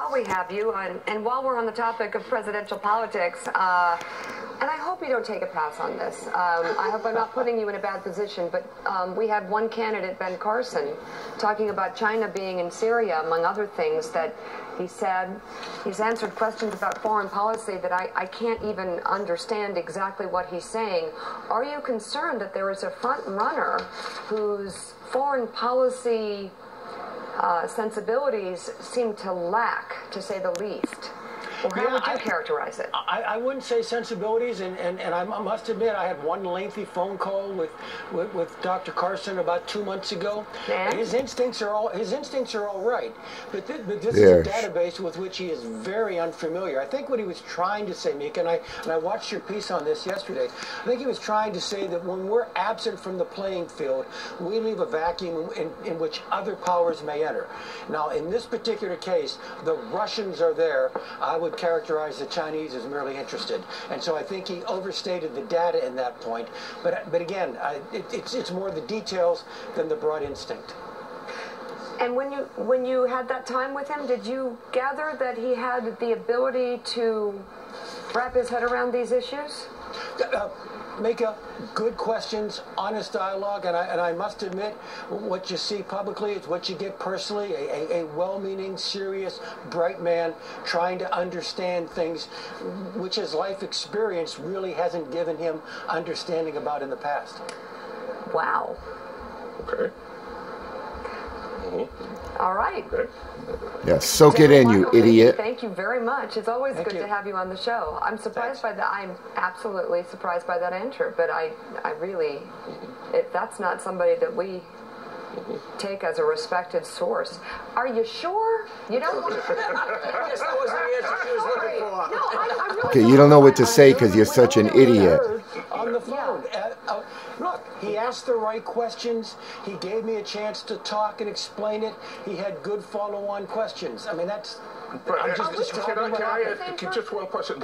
While we have you, and while we're on the topic of presidential politics, and I hope you don't take a pass on this. I hope I'm not putting you in a bad position, but we had one candidate, Ben Carson, talking about China being in Syria, among other things, that he said he's answered questions about foreign policy that I can't even understand exactly what he's saying. Are you concerned that there is a front runner whose foreign policy sensibilities seem to lack, to say the least? Or how would you characterize it? I wouldn't say sensibilities, and I must admit I had one lengthy phone call with Dr. Carson about 2 months ago. And his instincts are all right, but this is a database with which he is very unfamiliar. I think what he was trying to say, Mika, and I watched your piece on this yesterday. I think he was trying to say that when we're absent from the playing field, we leave a vacuum in which other powers may enter. Now, in this particular case, the Russians are there. I would characterize the Chinese as merely interested, and so I think he overstated the data in that point. But again, it's more the details than the broad instinct. And when you had that time with him, did you gather that he had the ability to wrap his head around these issues? Mika, good questions, honest dialogue, and I must admit, what you see publicly is what you get personally, a well-meaning, serious, bright man trying to understand things which his life experience really hasn't given him understanding about in the past. Wow. Okay. All right. Okay. Yeah, soak it in, you idiot. Thank you very much. It's always good to have you on the show. I'm surprised by that. I'm absolutely surprised by that answer, but I really, that's not somebody that we take as a respected source. Are you sure? You don't want to... I guess that wasn't the answer she was looking for. No, I really Okay, you don't know what to say because you're such an idiot. On the phone. Look, he asked the right questions. He gave me a chance to talk and explain it. He had good follow-on questions. I mean, that's... Can I ask just one question?